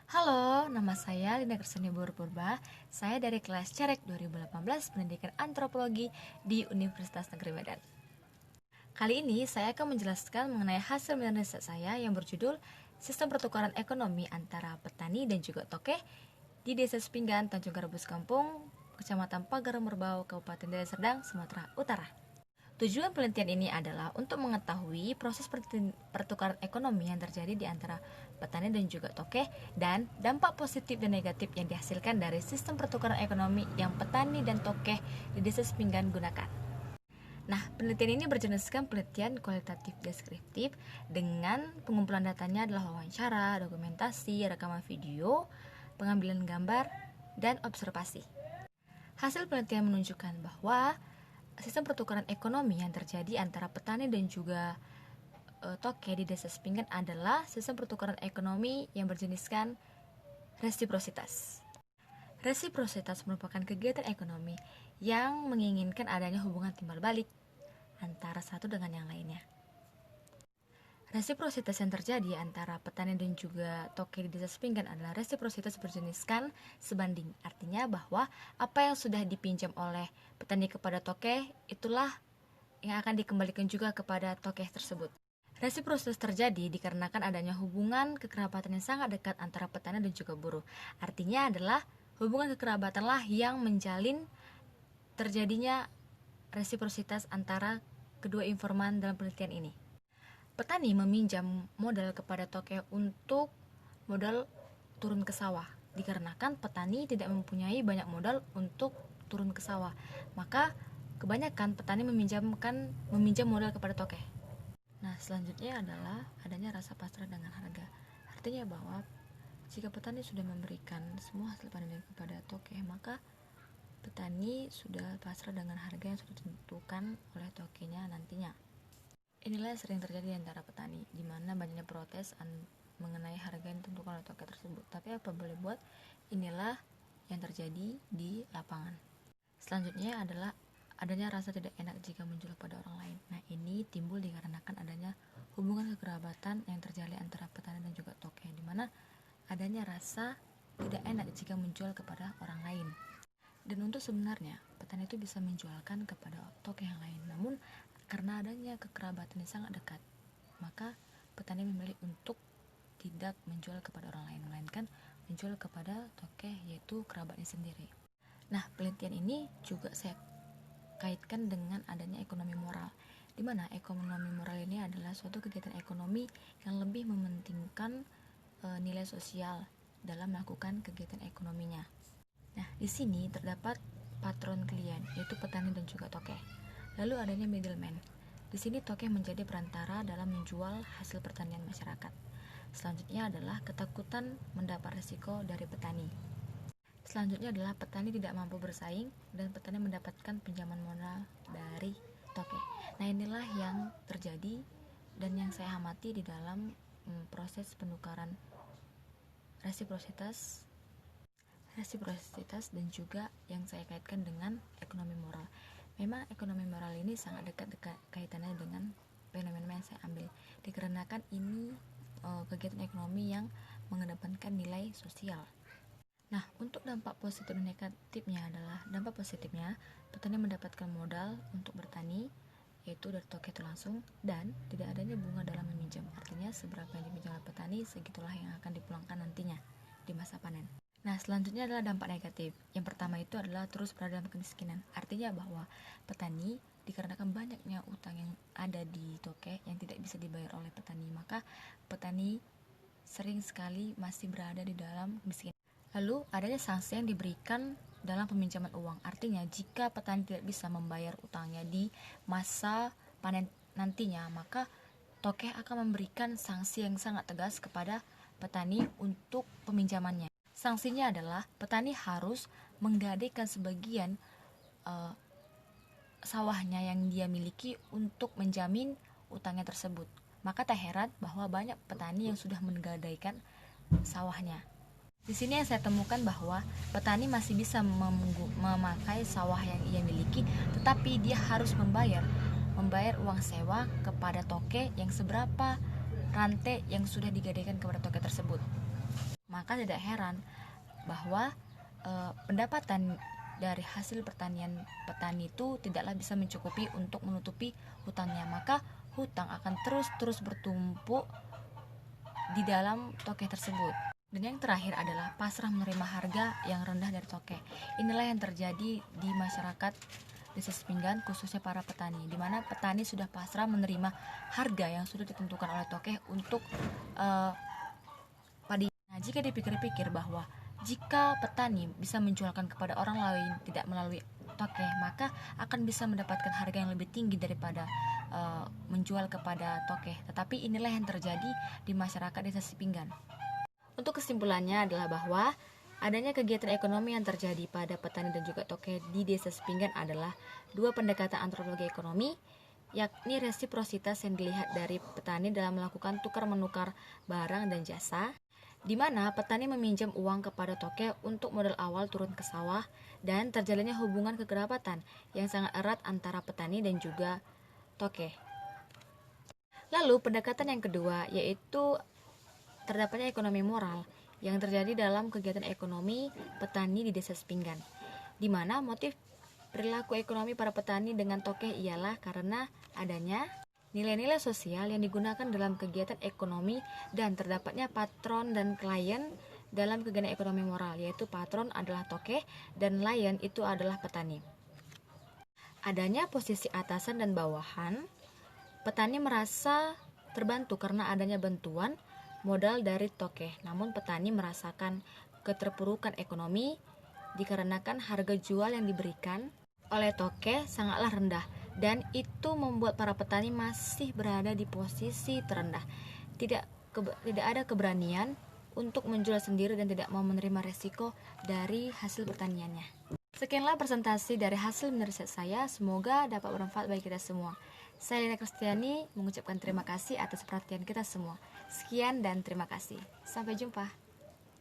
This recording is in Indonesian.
Halo, nama saya Linda Kersani Purba. Saya dari kelas Cerek 2018 Pendidikan Antropologi di Universitas Negeri Medan. Kali ini saya akan menjelaskan mengenai hasil minat riset saya yang berjudul Sistem Pertukaran Ekonomi Antara Petani dan juga Tokeh di Desa Sepinggan, Tanjung Garbus Kampung, Kecamatan Pagar Merbau, Kabupaten Deli Serdang, Sumatera Utara. Tujuan penelitian ini adalah untuk mengetahui proses pertukaran ekonomi yang terjadi di antara petani dan juga tokeh dan dampak positif dan negatif yang dihasilkan dari sistem pertukaran ekonomi yang petani dan tokeh di Desa Sepinggan gunakan. Nah, penelitian ini berjeniskan penelitian kualitatif deskriptif dengan pengumpulan datanya adalah wawancara, dokumentasi, rekaman video, pengambilan gambar, dan observasi. Hasil penelitian menunjukkan bahwa sistem pertukaran ekonomi yang terjadi antara petani dan juga tokeh di Desa Sepinggan adalah sistem pertukaran ekonomi yang berjeniskan resiprositas. Resiprositas merupakan kegiatan ekonomi yang menginginkan adanya hubungan timbal balik antara satu dengan yang lainnya. Resiprositas yang terjadi antara petani dan juga tokeh di Desa Sepinggan adalah resiprositas berjeniskan sebanding. Artinya bahwa apa yang sudah dipinjam oleh petani kepada tokeh itulah yang akan dikembalikan juga kepada tokeh tersebut. Resiprositas terjadi dikarenakan adanya hubungan kekerabatan yang sangat dekat antara petani dan juga buruh. Artinya adalah hubungan kekerabatanlah yang menjalin terjadinya resiprositas antara kedua informan dalam penelitian ini. Petani meminjam modal kepada tokeh untuk modal turun ke sawah, dikarenakan petani tidak mempunyai banyak modal untuk turun ke sawah. Maka kebanyakan petani meminjam modal kepada tokeh. Nah, selanjutnya adalah adanya rasa pasrah dengan harga. Artinya bahwa jika petani sudah memberikan semua hasil panen kepada tokeh, maka petani sudah pasrah dengan harga yang sudah ditentukan oleh tokehnya nantinya. Inilah yang sering terjadi di antara petani, di mana banyaknya protes mengenai harga yang ditentukan oleh tokeh tersebut. Tapi apa boleh buat, inilah yang terjadi di lapangan. Selanjutnya adalah adanya rasa tidak enak jika menjual pada orang lain. Nah, ini timbul dikarenakan adanya hubungan kekerabatan yang terjalin antara petani dan juga tokeh, di mana adanya rasa tidak enak jika menjual kepada orang lain. Dan untuk sebenarnya, petani itu bisa menjualkan kepada tokeh yang lain. Namun, karena adanya kekerabatan yang sangat dekat, maka petani memilih untuk tidak menjual kepada orang lain, melainkan menjual kepada tokeh, yaitu kerabatnya sendiri. Nah, penelitian ini juga saya kaitkan dengan adanya ekonomi moral, di mana ekonomi moral ini adalah suatu kegiatan ekonomi yang lebih mementingkan nilai sosial dalam melakukan kegiatan ekonominya. Nah, di sini terdapat patron klien, yaitu petani dan juga tokeh. Lalu adanya middleman. Di sini tokeh menjadi perantara dalam menjual hasil pertanian masyarakat. Selanjutnya adalah ketakutan mendapat risiko dari petani. Selanjutnya adalah petani tidak mampu bersaing dan petani mendapatkan pinjaman modal dari tokeh. Nah, inilah yang terjadi dan yang saya amati di dalam proses penukaran resiprositas dan juga yang saya kaitkan dengan ekonomi moral. Memang ekonomi moral ini sangat dekat kaitannya dengan fenomena yang saya ambil, dikarenakan ini kegiatan ekonomi yang mengedepankan nilai sosial. Nah, untuk dampak positif dan negatifnya adalah dampak positifnya petani mendapatkan modal untuk bertani, yaitu dari tokeh itu langsung, dan tidak adanya bunga dalam meminjam. Artinya seberapa yang dipinjam oleh petani, segitulah yang akan dipulangkan nantinya di masa panen. Nah, selanjutnya adalah dampak negatif. Yang pertama itu adalah terus berada dalam kemiskinan. Artinya bahwa petani dikarenakan banyaknya utang yang ada di tokeh yang tidak bisa dibayar oleh petani, maka petani sering sekali masih berada di dalam kemiskinan. Lalu adanya sanksi yang diberikan dalam peminjaman uang. Artinya jika petani tidak bisa membayar utangnya di masa panen nantinya, maka tokeh akan memberikan sanksi yang sangat tegas kepada petani untuk peminjamannya. Sanksinya adalah petani harus menggadaikan sebagian sawahnya yang dia miliki untuk menjamin utangnya tersebut. Maka tak heran bahwa banyak petani yang sudah menggadaikan sawahnya. Di sini yang saya temukan bahwa petani masih bisa memakai sawah yang ia miliki, tetapi dia harus membayar uang sewa kepada tokeh yang seberapa rantai yang sudah digadaikan kepada tokeh tersebut. Maka tidak heran bahwa pendapatan dari hasil pertanian petani itu tidaklah bisa mencukupi untuk menutupi hutangnya. Maka hutang akan terus bertumpuk di dalam tokeh tersebut. Dan yang terakhir adalah pasrah menerima harga yang rendah dari tokeh. Inilah yang terjadi di masyarakat Desa Sepinggan, khususnya para petani, di mana petani sudah pasrah menerima harga yang sudah ditentukan oleh tokeh untuk padi. Nah, jika dipikir-pikir bahwa jika petani bisa menjualkan kepada orang lain tidak melalui tokeh, maka akan bisa mendapatkan harga yang lebih tinggi daripada menjual kepada tokeh. Tetapi inilah yang terjadi di masyarakat Desa Sepinggan. Untuk kesimpulannya adalah bahwa adanya kegiatan ekonomi yang terjadi pada petani dan juga tokeh di Desa Sepinggan adalah dua pendekatan antropologi ekonomi, yakni resiprositas yang dilihat dari petani dalam melakukan tukar-menukar barang dan jasa, di mana petani meminjam uang kepada tokeh untuk modal awal turun ke sawah, dan terjalinnya hubungan kekerabatan yang sangat erat antara petani dan juga tokeh. Lalu pendekatan yang kedua yaitu terdapatnya ekonomi moral yang terjadi dalam kegiatan ekonomi petani di Desa Sepinggan, di mana motif perilaku ekonomi para petani dengan tokeh ialah karena adanya nilai-nilai sosial yang digunakan dalam kegiatan ekonomi dan terdapatnya patron dan klien dalam kegiatan ekonomi moral, yaitu patron adalah tokeh dan klien itu adalah petani. Adanya posisi atasan dan bawahan, petani merasa terbantu karena adanya bantuan modal dari tokeh, namun petani merasakan keterpurukan ekonomi dikarenakan harga jual yang diberikan oleh tokeh sangatlah rendah, dan itu membuat para petani masih berada di posisi terendah. Tidak ada keberanian untuk menjual sendiri dan tidak mau menerima resiko dari hasil pertaniannya. Sekianlah presentasi dari hasil menurut saya, semoga dapat bermanfaat bagi kita semua. Saya Lina Kristiani mengucapkan terima kasih atas perhatian kita semua. Sekian dan terima kasih. Sampai jumpa.